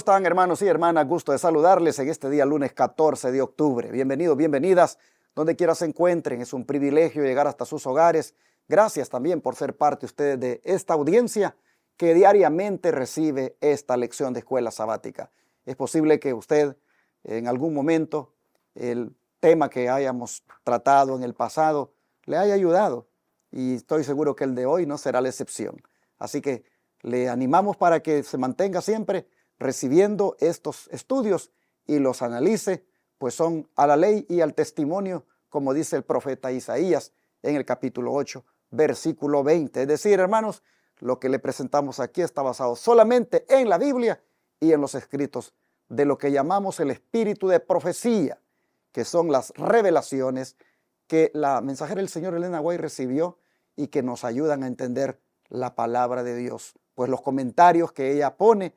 están, hermanos y hermanas? Gusto de saludarles en este día, lunes 14 de octubre. Bienvenidos, bienvenidas, donde quiera se encuentren. Es un privilegio llegar hasta sus hogares. Gracias también por ser parte ustedes de esta audiencia que diariamente recibe esta lección de escuela sabática. Es posible que usted en algún momento el tema que hayamos tratado en el pasado le haya ayudado y estoy seguro que el de hoy no será la excepción. Así que le animamos para que se mantenga siempre recibiendo estos estudios y los analice, pues son a la ley y al testimonio, como dice el profeta Isaías en el capítulo 8, versículo 20. Es decir, hermanos, lo que le presentamos aquí está basado solamente en la Biblia y en los escritos de lo que llamamos el espíritu de profecía, que son las revelaciones que la mensajera del Señor Elena White recibió y que nos ayudan a entender la palabra de Dios. Pues los comentarios que ella pone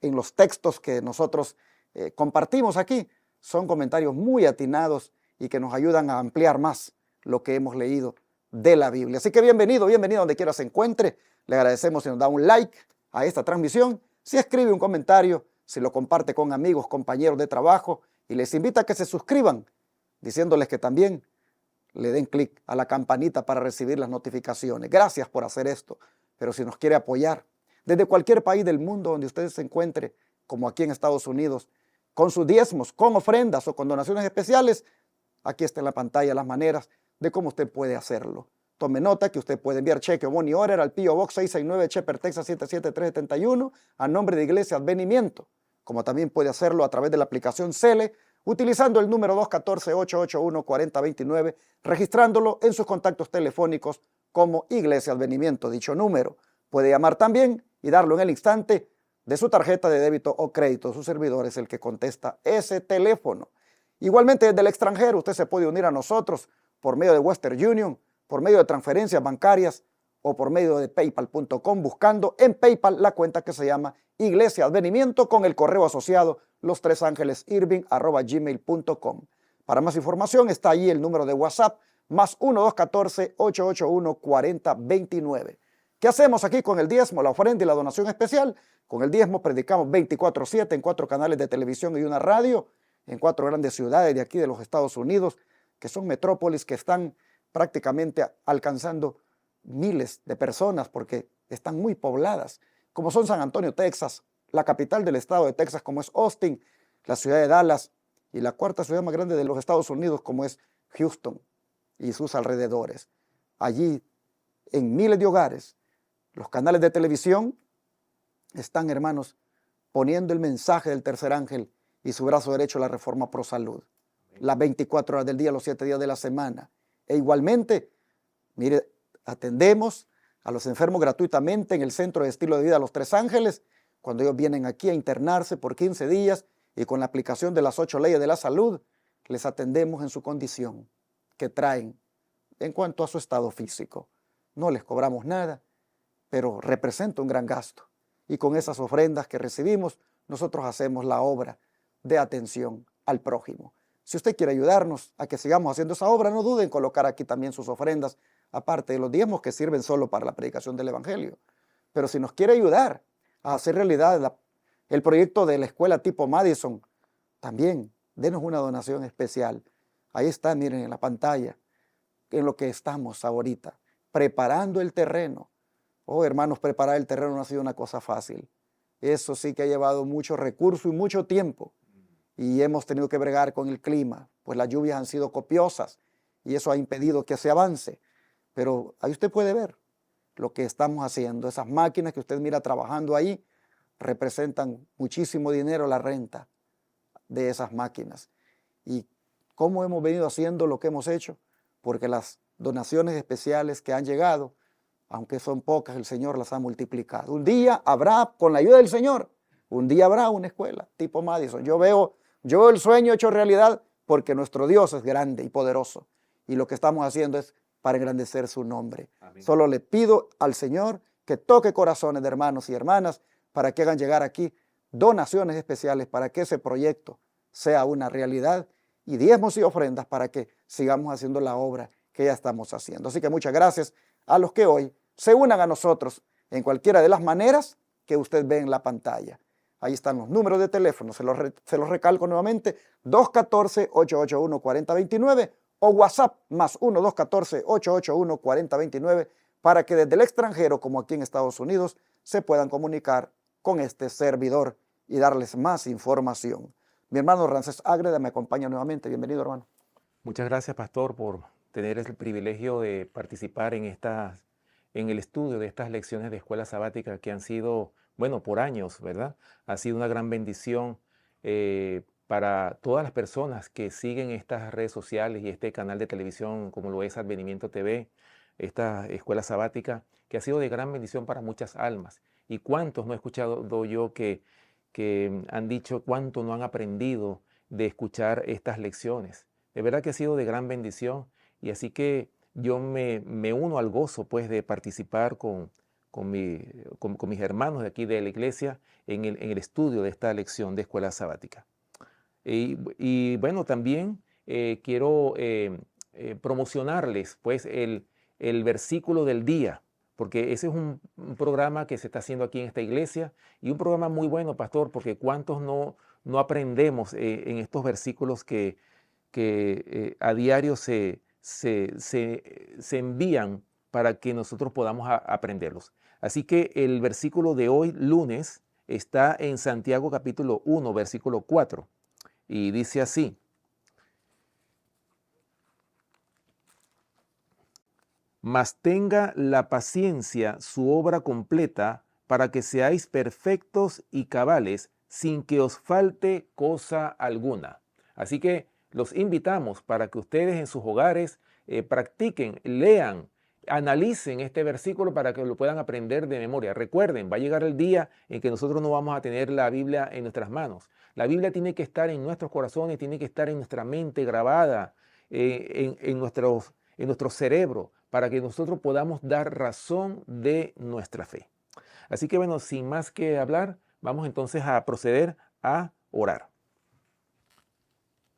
en los textos que nosotros compartimos aquí son comentarios muy atinados y que nos ayudan a ampliar más lo que hemos leído de la Biblia. Así que bienvenido, bienvenido donde quiera se encuentre. Le agradecemos si nos da un like a esta transmisión, si escribe un comentario, si lo comparte con amigos, compañeros de trabajo y les invita a que se suscriban, diciéndoles que también le den clic a la campanita para recibir las notificaciones. Gracias por hacer esto, pero si nos quiere apoyar desde cualquier país del mundo donde usted se encuentre, como aquí en Estados Unidos, con sus diezmos, con ofrendas o con donaciones especiales, aquí está en la pantalla las maneras de cómo usted puede hacerlo. Tome nota que usted puede enviar cheque o money order al P.O. Box 669 Shepherd, Texas 77371 a nombre de Iglesia Advenimiento, como también puede hacerlo a través de la aplicación Cele, utilizando el número 214-881-4029, registrándolo en sus contactos telefónicos como Iglesia Advenimiento. Dicho número puede llamar también y darlo en el instante de su tarjeta de débito o crédito. Su servidor es el que contesta ese teléfono. Igualmente desde el extranjero usted se puede unir a nosotros por medio de Western Union, por medio de transferencias bancarias o por medio de paypal.com, buscando en PayPal la cuenta que se llama Iglesia Advenimiento con el correo asociado lostresangelesirving@gmail.com. Para más información está allí el número de WhatsApp más 1-214-881-4029. ¿Qué hacemos aquí con el diezmo, la ofrenda y la donación especial? Con el diezmo predicamos 24/7 en 4 canales de televisión y una radio, en 4 grandes ciudades de aquí de los Estados Unidos, que son metrópolis que están prácticamente alcanzando miles de personas porque están muy pobladas, como son San Antonio, Texas, la capital del estado de Texas, como es Austin, la ciudad de Dallas, y la 4ª ciudad más grande de los Estados Unidos, como es Houston y sus alrededores. Allí, en miles de hogares, los canales de televisión están, hermanos, poniendo el mensaje del tercer ángel y su brazo derecho, la Reforma Pro Salud, las 24 horas del día, los 7 días de la semana. E igualmente, mire, atendemos a los enfermos gratuitamente en el Centro de Estilo de Vida Los Tres Ángeles, cuando ellos vienen aquí a internarse por 15 días y con la aplicación de las 8 leyes de la salud, les atendemos en su condición que traen en cuanto a su estado físico. No les cobramos nada, pero representa un gran gasto. Y con esas ofrendas que recibimos, nosotros hacemos la obra de atención al prójimo. Si usted quiere ayudarnos a que sigamos haciendo esa obra, no duden en colocar aquí también sus ofrendas, aparte de los diezmos que sirven solo para la predicación del Evangelio. Pero si nos quiere ayudar a hacer realidad el proyecto de la escuela tipo Madison, también denos una donación especial. Ahí está, miren en la pantalla, en lo que estamos ahorita, preparando el terreno. Oh, hermanos, preparar el terreno no ha sido una cosa fácil. Eso sí que ha llevado mucho recurso y mucho tiempo. Y hemos tenido que bregar con el clima, pues las lluvias han sido copiosas y eso ha impedido que se avance. Pero ahí usted puede ver lo que estamos haciendo. Esas máquinas que usted mira trabajando ahí representan muchísimo dinero la renta de esas máquinas. ¿Y cómo hemos venido haciendo lo que hemos hecho? Porque las donaciones especiales que han llegado, aunque son pocas, el Señor las ha multiplicado. Un día habrá, con la ayuda del Señor, un día habrá una escuela tipo Madison. Yo veo el sueño hecho realidad porque nuestro Dios es grande y poderoso. Y lo que estamos haciendo es para engrandecer su nombre. Amén. Solo le pido al Señor que toque corazones de hermanos y hermanas para que hagan llegar aquí donaciones especiales para que ese proyecto sea una realidad y diezmos y ofrendas para que sigamos haciendo la obra que ya estamos haciendo. Así que muchas gracias a los que hoy se unan a nosotros en cualquiera de las maneras que usted ve en la pantalla. Ahí están los números de teléfono, se los recalco nuevamente, 214-881-4029 o WhatsApp más 1-214-881-4029 para que desde el extranjero, como aquí en Estados Unidos, se puedan comunicar con este servidor y darles más información. Mi hermano Ramsés Ágreda me acompaña nuevamente. Bienvenido, hermano. Muchas gracias, pastor, por tener el privilegio de participar en el estudio de estas lecciones de escuela sabática que han sido, bueno, por años, ¿verdad? Ha sido una gran bendición para todas las personas que siguen estas redes sociales y este canal de televisión como lo es Advenimiento TV, esta escuela sabática, que ha sido de gran bendición para muchas almas. ¿Y cuántos no he escuchado yo que han dicho cuánto no han aprendido de escuchar estas lecciones? De verdad que ha sido de gran bendición y así que yo me uno al gozo pues de participar con mis hermanos de aquí de la iglesia en el estudio de esta lección de escuela sabática. Y bueno, también quiero promocionarles pues el versículo del día, porque ese es un programa que se está haciendo aquí en esta iglesia y un programa muy bueno, pastor, porque cuántos no aprendemos en estos versículos que a diario se envían para que nosotros podamos aprenderlos. Así que el versículo de hoy, lunes, está en Santiago capítulo 1, versículo 4, y dice así: mas tenga la paciencia su obra completa para que seáis perfectos y cabales, sin que os falte cosa alguna. Así que los invitamos para que ustedes en sus hogares practiquen, lean, analicen este versículo para que lo puedan aprender de memoria. Recuerden, va a llegar el día en que nosotros no vamos a tener la Biblia en nuestras manos. La Biblia tiene que estar en nuestros corazones, tiene que estar en nuestra mente grabada, en nuestro cerebro, para que nosotros podamos dar razón de nuestra fe. Así que bueno, sin más que hablar, vamos entonces a proceder a orar.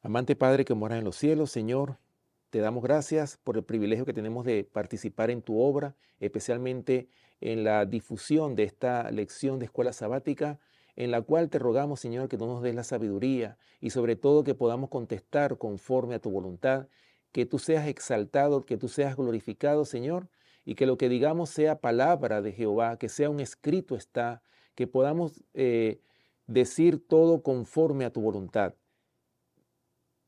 Amante Padre que moras en los cielos, Señor, te damos gracias por el privilegio que tenemos de participar en tu obra, especialmente en la difusión de esta lección de escuela sabática, en la cual te rogamos, Señor, que tú nos des la sabiduría y sobre todo que podamos contestar conforme a tu voluntad, que tú seas exaltado, que tú seas glorificado, Señor, y que lo que digamos sea palabra de Jehová, que sea un escrito está, que podamos decir todo conforme a tu voluntad.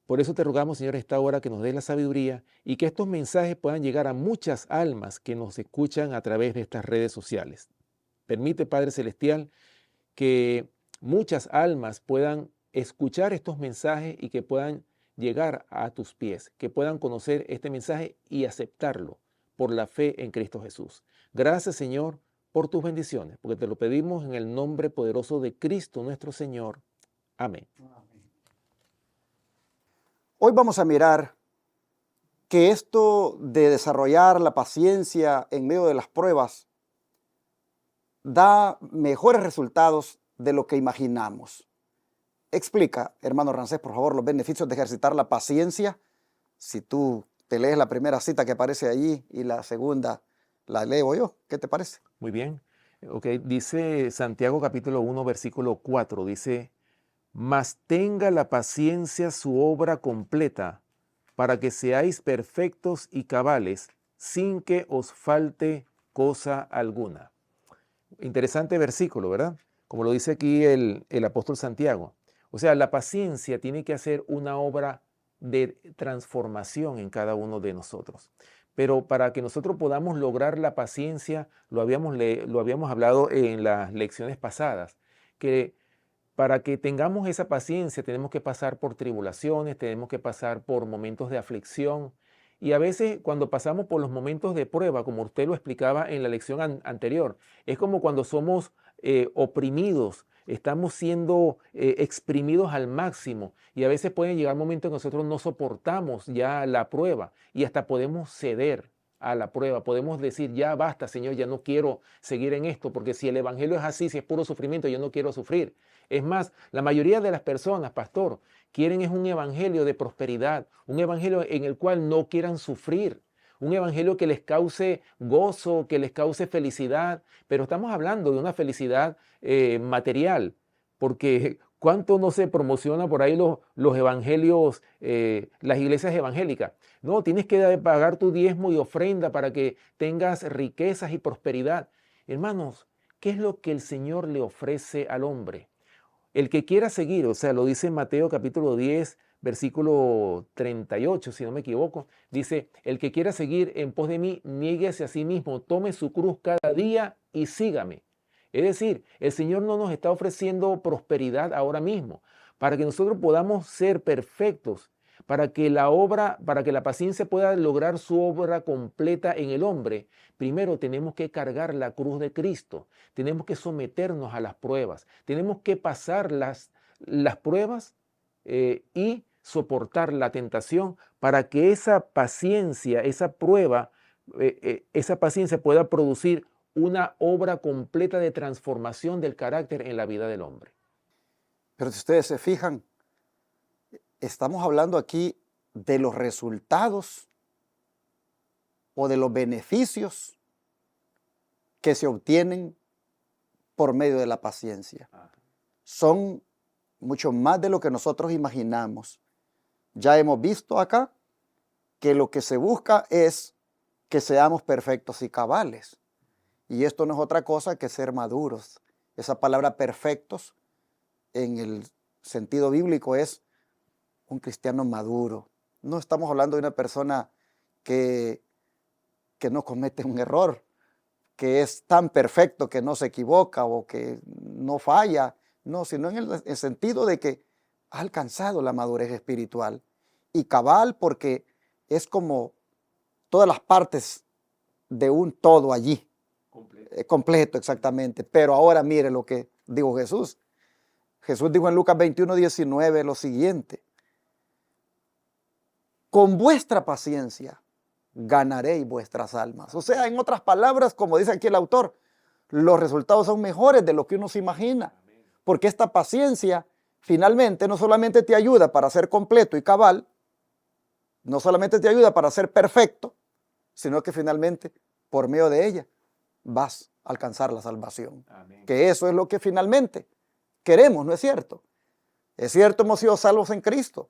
Por eso te rogamos, Señor, a esta hora que nos des la sabiduría y que estos mensajes puedan llegar a muchas almas que nos escuchan a través de estas redes sociales. Permite, Padre Celestial, que muchas almas puedan escuchar estos mensajes y que puedan llegar a tus pies, que puedan conocer este mensaje y aceptarlo por la fe en Cristo Jesús. Gracias, Señor, por tus bendiciones, porque te lo pedimos en el nombre poderoso de Cristo nuestro Señor. Amén. Hoy vamos a mirar que esto de desarrollar la paciencia en medio de las pruebas da mejores resultados de lo que imaginamos. Explica, hermano Ramsés, por favor, los beneficios de ejercitar la paciencia. Si tú te lees la primera cita que aparece allí y la segunda la leo yo, ¿qué te parece? Muy bien. Dice Santiago capítulo 1, versículo 4, dice: mas tenga la paciencia su obra completa, para que seáis perfectos y cabales, sin que os falte cosa alguna. Interesante versículo, ¿verdad? Como lo dice aquí el apóstol Santiago. O sea, la paciencia tiene que hacer una obra de transformación en cada uno de nosotros. Pero para que nosotros podamos lograr la paciencia, lo habíamos hablado en las lecciones pasadas, que para que tengamos esa paciencia tenemos que pasar por tribulaciones, tenemos que pasar por momentos de aflicción. Y a veces cuando pasamos por los momentos de prueba, como usted lo explicaba en la lección anterior, es como cuando somos oprimidos, estamos siendo exprimidos al máximo y a veces pueden llegar momentos en que nosotros no soportamos ya la prueba y hasta podemos ceder a la prueba. Podemos decir, ya basta, Señor, ya no quiero seguir en esto, porque si el evangelio es así, si es puro sufrimiento, yo no quiero sufrir. Es más, la mayoría de las personas, pastor, quieren es un evangelio de prosperidad, un evangelio en el cual no quieran sufrir, un evangelio que les cause gozo, que les cause felicidad, pero estamos hablando de una felicidad material. porque cuánto no se promociona por ahí los evangelios, las iglesias evangélicas. No, tienes que pagar tu diezmo y ofrenda para que tengas riquezas y prosperidad. Hermanos, ¿qué es lo que el Señor le ofrece al hombre? El que quiera seguir, o sea, lo dice en Mateo capítulo 10, versículo 38, si no me equivoco, dice, el que quiera seguir en pos de mí, niéguese a sí mismo, tome su cruz cada día y sígame. Es decir, el Señor no nos está ofreciendo prosperidad ahora mismo, para que nosotros podamos ser perfectos, para que la paciencia pueda lograr su obra completa en el hombre. Primero tenemos que cargar la cruz de Cristo, tenemos que someternos a las pruebas, tenemos que pasar las pruebas y soportar la tentación para que esa paciencia, esa prueba, esa paciencia pueda producir una obra completa de transformación del carácter en la vida del hombre. Pero si ustedes se fijan, estamos hablando aquí de los resultados o de los beneficios que se obtienen por medio de la paciencia. Son mucho más de lo que nosotros imaginamos. Ya hemos visto acá que lo que se busca es que seamos perfectos y cabales. Y esto no es otra cosa que ser maduros. Esa palabra perfectos en el sentido bíblico es un cristiano maduro. No estamos hablando de una persona que no comete un error, que es tan perfecto que no se equivoca o que no falla. No, sino en el sentido de que ha alcanzado la madurez espiritual. Y cabal porque es como todas las partes de un todo allí. Completo, exactamente. Pero ahora mire lo que dijo Jesús. Jesús dijo en Lucas 21:19 lo siguiente: con vuestra paciencia ganaréis vuestras almas. O sea, en otras palabras, como dice aquí el autor, los resultados son mejores de lo que uno se imagina. Porque esta paciencia finalmente no solamente te ayuda para ser completo y cabal, no solamente te ayuda para ser perfecto, sino que finalmente por medio de ella vas a alcanzar la salvación. Amén. Que eso es lo que finalmente queremos, ¿no es cierto? Es cierto, hemos sido salvos en Cristo,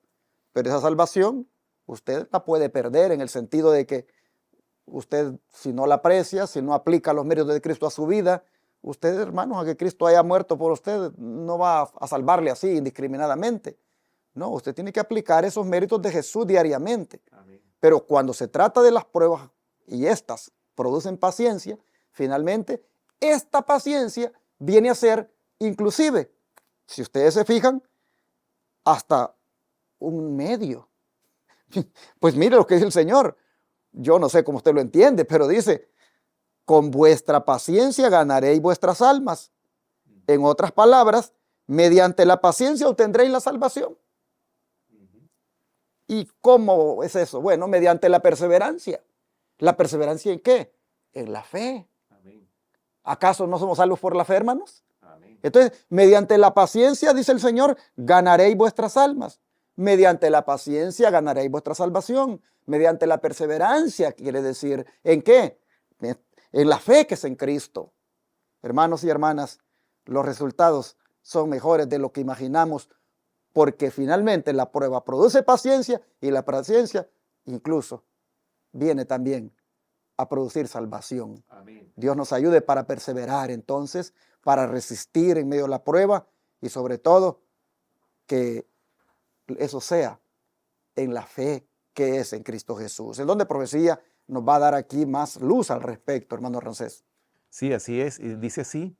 pero esa salvación usted la puede perder en el sentido de que usted, si no la aprecia, si no aplica los méritos de Cristo a su vida, usted, hermanos, a que Cristo haya muerto por usted, no va a salvarle así indiscriminadamente. No, usted tiene que aplicar esos méritos de Jesús diariamente. Amén. Pero cuando se trata de las pruebas y estas producen paciencia, finalmente esta paciencia viene a ser inclusive, si ustedes se fijan, hasta un medio. Pues mire lo que dice el Señor. Yo no sé cómo usted lo entiende, pero dice, con vuestra paciencia ganaréis vuestras almas. En otras palabras, mediante la paciencia obtendréis la salvación. ¿Y cómo es eso? Bueno, mediante la perseverancia. ¿La perseverancia en qué? En la fe. Amén. ¿Acaso no somos salvos por la fe, hermanos? Amén. Entonces, mediante la paciencia, dice el Señor, ganaréis vuestras almas. Mediante la paciencia ganaréis vuestra salvación. Mediante la perseverancia, quiere decir, ¿en qué? En la fe que es en Cristo. Hermanos y hermanas, los resultados son mejores de lo que imaginamos, porque finalmente la prueba produce paciencia y la paciencia incluso viene también a producir salvación. Amén. Dios nos ayude para perseverar entonces, para resistir en medio de la prueba y sobre todo que eso sea en la fe que es en Cristo Jesús. El don de profecía nos va a dar aquí más luz al respecto, hermano Rancés. Sí, así es. Y dice así,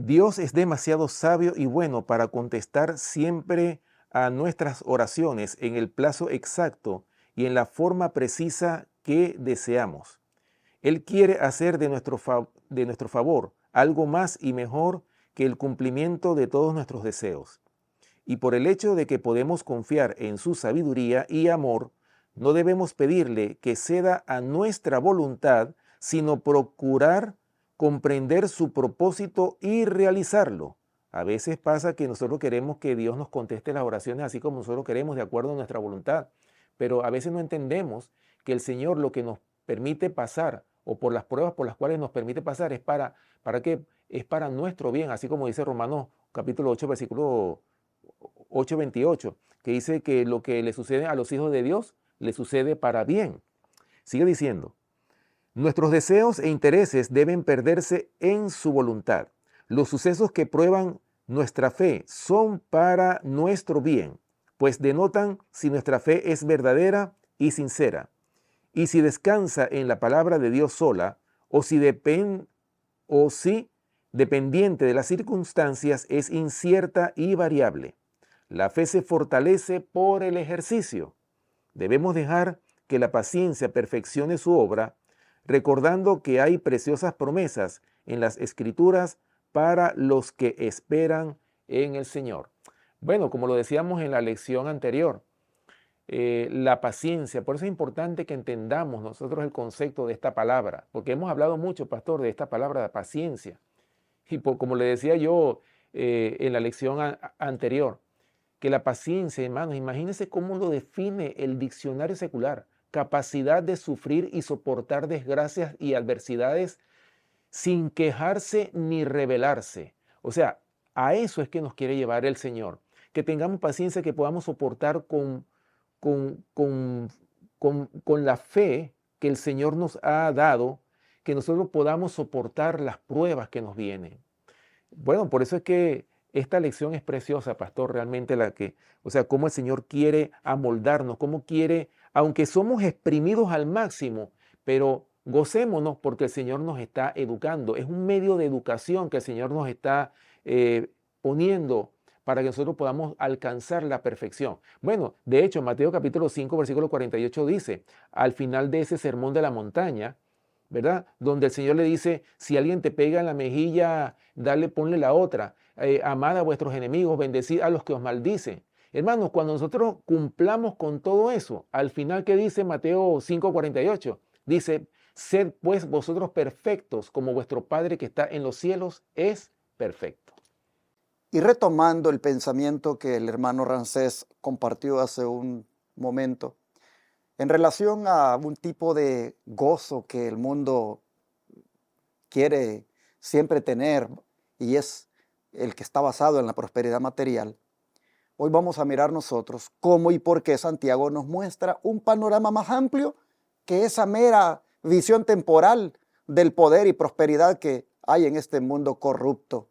Dios es demasiado sabio y bueno para contestar siempre a nuestras oraciones en el plazo exacto y en la forma precisa que deseamos. Él quiere hacer de nuestro favor algo más y mejor que el cumplimiento de todos nuestros deseos. Y por el hecho de que podemos confiar en su sabiduría y amor, no debemos pedirle que ceda a nuestra voluntad, sino procurar comprender su propósito y realizarlo. A veces pasa que nosotros queremos que Dios nos conteste las oraciones así como nosotros queremos, de acuerdo a nuestra voluntad, pero a veces no entendemos que el Señor lo que nos permite pasar o por las pruebas por las cuales nos permite pasar es ¿para qué? Es para nuestro bien, así como dice Romanos capítulo 8, versículo 8:28, que dice que lo que le sucede a los hijos de Dios le sucede para bien. Sigue diciendo, nuestros deseos e intereses deben perderse en su voluntad. Los sucesos que prueban nuestra fe son para nuestro bien, pues denotan si nuestra fe es verdadera y sincera, y si descansa en la palabra de Dios sola, o si dependiente de las circunstancias, es incierta y variable. La fe se fortalece por el ejercicio. Debemos dejar que la paciencia perfeccione su obra, recordando que hay preciosas promesas en las Escrituras para los que esperan en el Señor. Bueno, como lo decíamos en la lección anterior, la paciencia, por eso es importante que entendamos nosotros el concepto de esta palabra, porque hemos hablado mucho, pastor, de esta palabra de paciencia. Y como le decía yo en la lección anterior, que la paciencia, hermanos, imagínense cómo lo define el diccionario secular: capacidad de sufrir y soportar desgracias y adversidades sin quejarse ni rebelarse. O sea, a eso es que nos quiere llevar el Señor, que tengamos paciencia, que podamos soportar con, con, con la fe que el Señor nos ha dado, que nosotros podamos soportar las pruebas que nos vienen. Bueno, por eso es que esta lección es preciosa, pastor, realmente o sea, cómo el Señor quiere amoldarnos, cómo quiere, aunque somos exprimidos al máximo, pero gocémonos porque el Señor nos está educando. Es un medio de educación que el Señor nos está poniendo para que nosotros podamos alcanzar la perfección. Bueno, de hecho, Mateo capítulo 5, versículo 48 dice, al final de ese sermón de la montaña, ¿verdad? Donde el Señor le dice, si alguien te pega en la mejilla, ponle la otra. Amad a vuestros enemigos, bendecid a los que os maldicen. Hermanos, cuando nosotros cumplamos con todo eso, al final, ¿qué dice Mateo 5:48? Dice, sed pues vosotros perfectos, como vuestro Padre que está en los cielos es perfecto. Y retomando el pensamiento que el hermano Ramsés compartió hace un momento, en relación a un tipo de gozo que el mundo quiere siempre tener, y es el que está basado en la prosperidad material, hoy vamos a mirar nosotros cómo y por qué Santiago nos muestra un panorama más amplio que esa mera visión temporal del poder y prosperidad que hay en este mundo corrupto.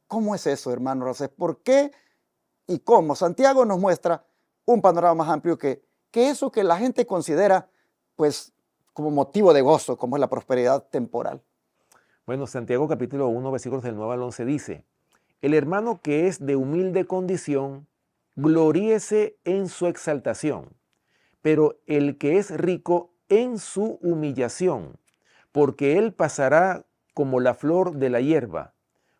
¿Cómo es eso, hermano Ramsés? ¿Por qué y cómo Santiago nos muestra un panorama más amplio que eso que la gente considera pues como motivo de gozo, como es la prosperidad temporal? Bueno, Santiago capítulo 1, versículos del 9 al 11 dice, el hermano que es de humilde condición, gloríese en su exaltación, pero el que es rico en su humillación, porque él pasará como la flor de la hierba,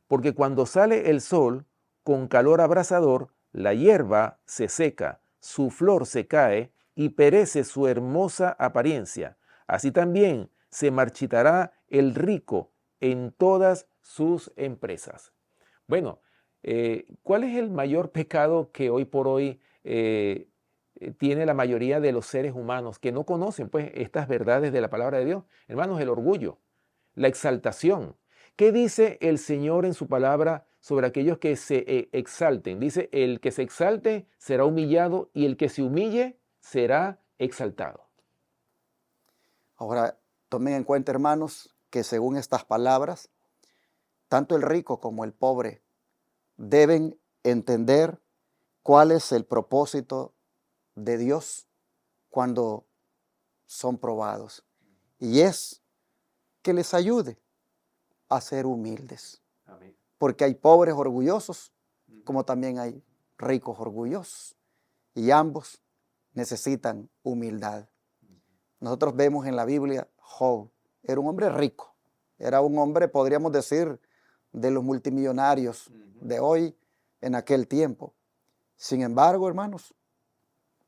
porque cuando sale el sol, con calor abrasador, la hierba se seca, su flor se cae y perece su hermosa apariencia. Así también se marchitará el rico en todas sus empresas. Bueno, ¿cuál es el mayor pecado que hoy por hoy tiene la mayoría de los seres humanos que no conocen pues estas verdades de la palabra de Dios? Hermanos, el orgullo, la exaltación. ¿Qué dice el Señor en su palabra sobre aquellos que se exalten? Dice, el que se exalte será humillado y el que se humille será exaltado. Ahora, tomen en cuenta, hermanos, que según estas palabras, tanto el rico como el pobre deben entender cuál es el propósito de Dios cuando son probados. Y es que les ayude a ser humildes. Amén. Porque hay pobres orgullosos, como también hay ricos orgullosos. Y ambos necesitan humildad. Nosotros vemos en la Biblia, Job era un hombre rico. Era un hombre, podríamos decir, de los multimillonarios de hoy en aquel tiempo. Sin embargo, hermanos,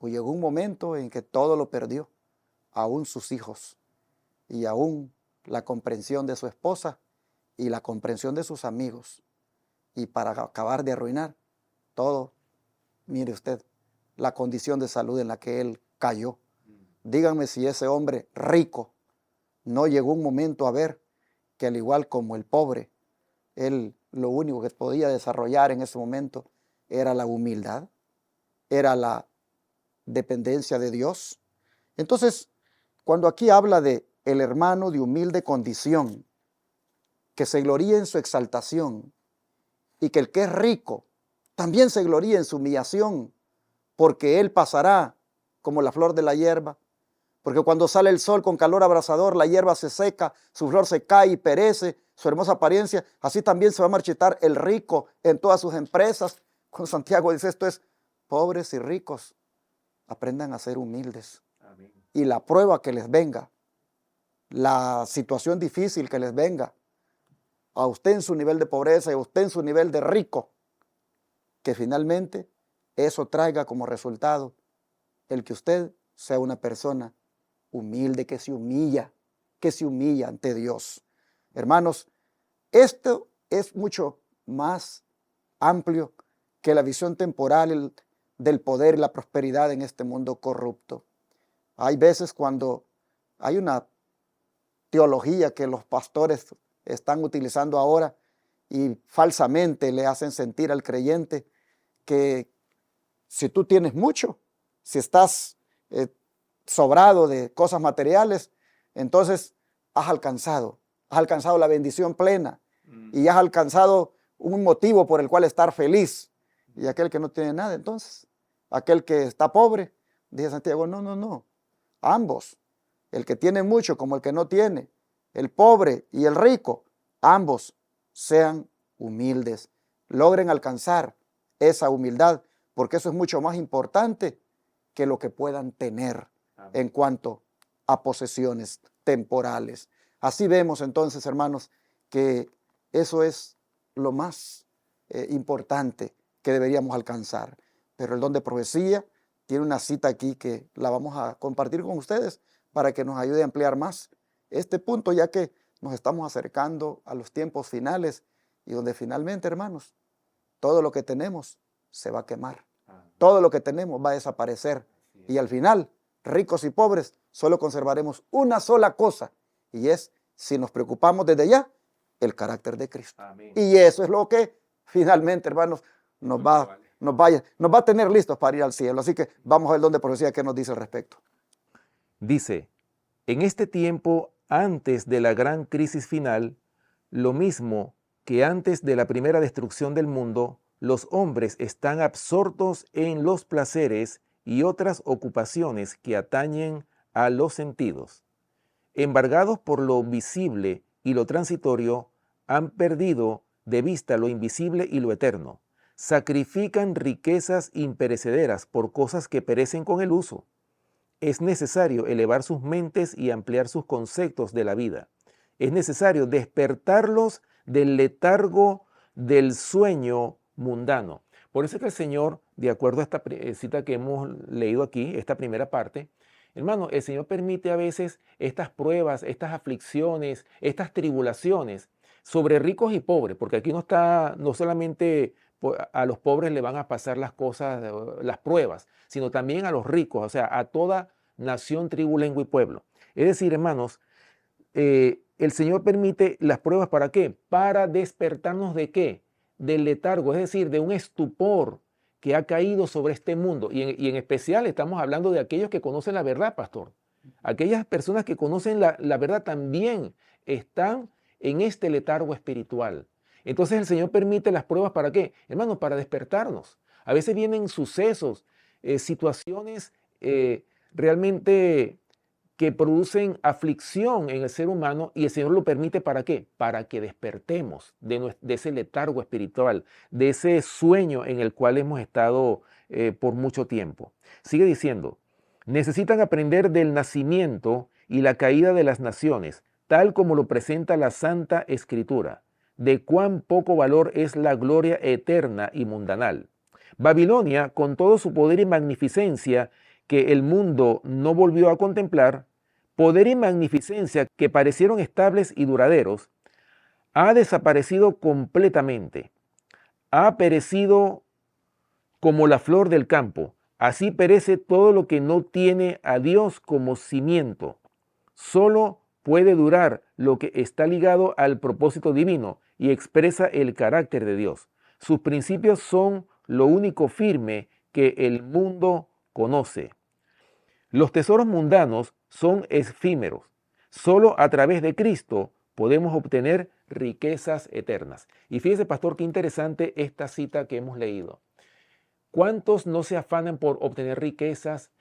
llegó un momento en que todo lo perdió, aún sus hijos y aún la comprensión de su esposa y la comprensión de sus amigos. Y para acabar de arruinar todo, mire usted, la condición de salud en la que él cayó. Díganme si ese hombre rico no llegó un momento a ver que al igual como el pobre, él lo único que podía desarrollar en ese momento era la humildad, era la dependencia de Dios. Entonces, cuando aquí habla de el hermano de humilde condición, que se gloríe en su exaltación, y que el que es rico también se gloríe en su humillación, porque él pasará como la flor de la hierba, porque cuando sale el sol con calor abrasador, la hierba se seca, su flor se cae y perece, su hermosa apariencia, así también se va a marchitar el rico en todas sus empresas. Cuando Santiago dice esto es, pobres y ricos, aprendan a ser humildes. Amén. Y la prueba que les venga, la situación difícil que les venga, a usted en su nivel de pobreza y a usted en su nivel de rico, que finalmente eso traiga como resultado el que usted sea una persona humilde, que se humilla ante Dios. Hermanos, esto es mucho más amplio que la visión temporal del poder y la prosperidad en este mundo corrupto. Hay veces cuando hay una teología que los pastores están utilizando ahora y falsamente le hacen sentir al creyente que si tú tienes mucho, si estás sobrado de cosas materiales, entonces has alcanzado la bendición plena y has alcanzado un motivo por el cual estar feliz. Y aquel que no tiene nada, entonces, aquel que está pobre, dice Santiago, no, ambos, el que tiene mucho como el que no tiene, el pobre y el rico, ambos sean humildes, logren alcanzar esa humildad, porque eso es mucho más importante que lo que puedan tener en cuanto a posesiones temporales. Así vemos entonces, hermanos, que eso es lo más importante que deberíamos alcanzar. Pero el don de profecía tiene una cita aquí que la vamos a compartir con ustedes para que nos ayude a ampliar más este punto, ya que nos estamos acercando a los tiempos finales y donde finalmente, hermanos, todo lo que tenemos se va a quemar. Todo lo que tenemos va a desaparecer. Y al final, ricos y pobres, solo conservaremos una sola cosa, y es, si nos preocupamos desde ya, el carácter de Cristo. Amén. Y eso es lo que finalmente, hermanos, nos va a tener listos para ir al cielo. Así que vamos a ver dónde profecía qué nos dice al respecto. Dice, en este tiempo, antes de la gran crisis final, lo mismo que antes de la primera destrucción del mundo, los hombres están absortos en los placeres y otras ocupaciones que atañen a los sentidos. Embargados por lo visible y lo transitorio, han perdido de vista lo invisible y lo eterno. Sacrifican riquezas imperecederas por cosas que perecen con el uso. Es necesario elevar sus mentes y ampliar sus conceptos de la vida. Es necesario despertarlos del letargo del sueño mundano. Por eso es que el Señor, de acuerdo a esta cita que hemos leído aquí, esta primera parte, hermano, el Señor permite a veces estas pruebas, estas aflicciones, estas tribulaciones sobre ricos y pobres, porque aquí no solamente a los pobres le van a pasar las cosas, las pruebas, sino también a los ricos, o sea, a toda nación, tribu, lengua y pueblo. Es decir, hermanos, el Señor permite las pruebas ¿para qué? Para despertarnos ¿de qué? Del letargo, es decir, de un estupor que ha caído sobre este mundo. Y en especial estamos hablando de aquellos que conocen la verdad, pastor. Aquellas personas que conocen la verdad también están en este letargo espiritual. Entonces el Señor permite las pruebas ¿para qué? Hermanos, para despertarnos. A veces vienen sucesos, situaciones realmente que producen aflicción en el ser humano y el Señor lo permite ¿para qué? Para que despertemos de ese letargo espiritual, de ese sueño en el cual hemos estado por mucho tiempo. Sigue diciendo, necesitan aprender del nacimiento y la caída de las naciones, tal como lo presenta la Santa Escritura, de cuán poco valor es la gloria eterna y mundanal. Babilonia, con todo su poder y magnificencia, que el mundo no volvió a contemplar, poder y magnificencia que parecieron estables y duraderos, ha desaparecido completamente. Ha perecido como la flor del campo. Así perece todo lo que no tiene a Dios como cimiento. Solo puede durar lo que está ligado al propósito divino y expresa el carácter de Dios. Sus principios son lo único firme que el mundo conoce. Los tesoros mundanos son efímeros. Solo a través de Cristo podemos obtener riquezas eternas. Y fíjese, pastor, qué interesante esta cita que hemos leído. ¿Cuántos no se afanan por obtener riquezas?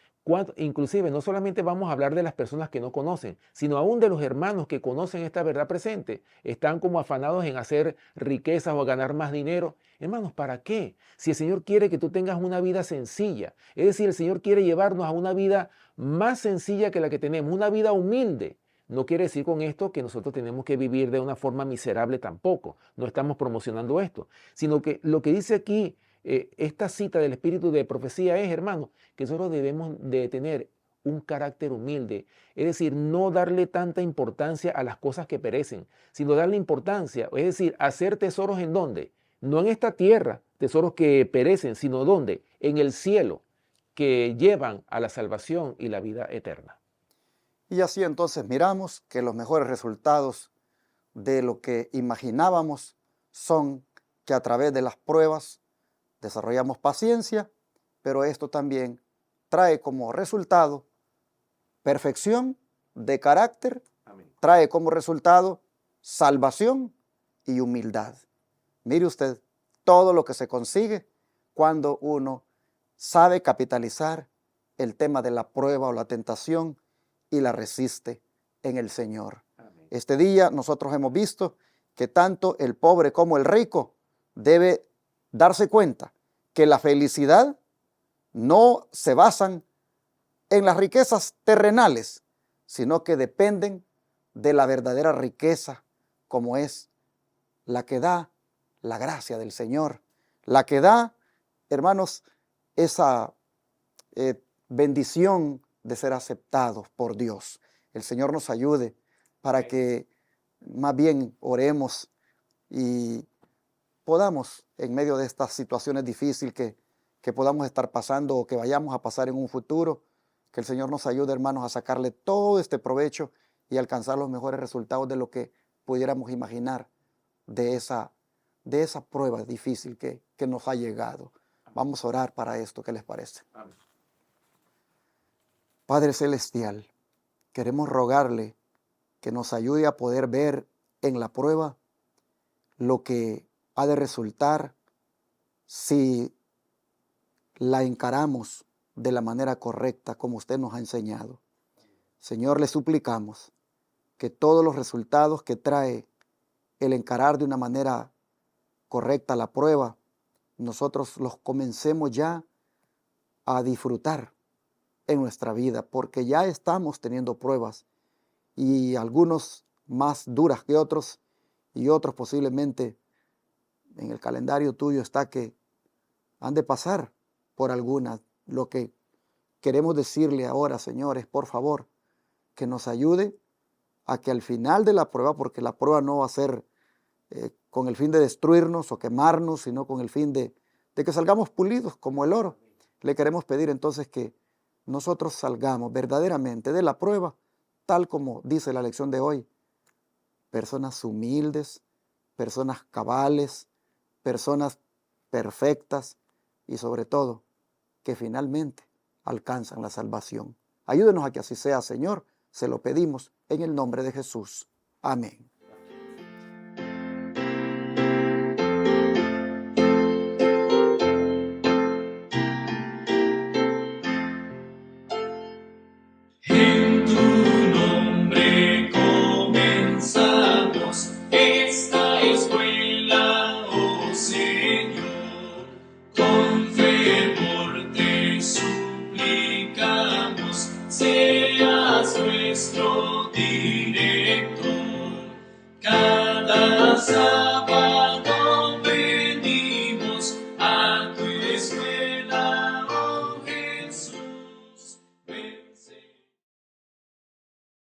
Inclusive, no solamente vamos a hablar de las personas que no conocen, sino aún de los hermanos que conocen esta verdad presente. Están como afanados en hacer riquezas o ganar más dinero. Hermanos, ¿para qué? Si el Señor quiere que tú tengas una vida sencilla, es decir, el Señor quiere llevarnos a una vida más sencilla que la que tenemos, una vida humilde. No quiere decir con esto que nosotros tenemos que vivir de una forma miserable tampoco. No estamos promocionando esto, sino que lo que dice aquí esta cita del espíritu de profecía es, hermano, que nosotros debemos de tener un carácter humilde, es decir, no darle tanta importancia a las cosas que perecen, sino darle importancia, es decir, hacer tesoros en dónde, no en esta tierra, tesoros que perecen, sino dónde, en el cielo, que llevan a la salvación y la vida eterna. Y así entonces miramos que los mejores resultados de lo que imaginábamos son que a través de las pruebas desarrollamos paciencia, pero esto también trae como resultado perfección de carácter, Amén. Trae como resultado salvación y humildad. Mire usted todo lo que se consigue cuando uno sabe capitalizar el tema de la prueba o la tentación y la resiste en el Señor. Amén. Este día nosotros hemos visto que tanto el pobre como el rico debe darse cuenta que la felicidad no se basan en las riquezas terrenales, sino que dependen de la verdadera riqueza, como es la que da la gracia del Señor, la que da, hermanos, esa bendición de ser aceptados por Dios. El Señor nos ayude para que más bien oremos y podamos, en medio de estas situaciones difíciles que podamos estar pasando o que vayamos a pasar en un futuro, que el Señor nos ayude, hermanos, a sacarle todo este provecho y alcanzar los mejores resultados de lo que pudiéramos imaginar de esa prueba difícil que nos ha llegado. Vamos a orar para esto, ¿qué les parece? Amén. Padre Celestial, queremos rogarle que nos ayude a poder ver en la prueba lo que ha de resultar si la encaramos de la manera correcta como usted nos ha enseñado. Señor, le suplicamos que todos los resultados que trae el encarar de una manera correcta la prueba, nosotros los comencemos ya a disfrutar en nuestra vida, porque ya estamos teniendo pruebas y algunos más duras que otros y otros posiblemente en el calendario tuyo está que han de pasar por algunas. Lo que queremos decirle ahora, Señor, es por favor que nos ayude a que al final de la prueba, porque la prueba no va a ser con el fin de destruirnos o quemarnos, sino con el fin de que salgamos pulidos como el oro. Le queremos pedir entonces que nosotros salgamos verdaderamente de la prueba, tal como dice la lección de hoy, personas humildes, personas cabales, personas perfectas y sobre todo que finalmente alcanzan la salvación. Ayúdenos a que así sea, Señor, se lo pedimos en el nombre de Jesús. Amén.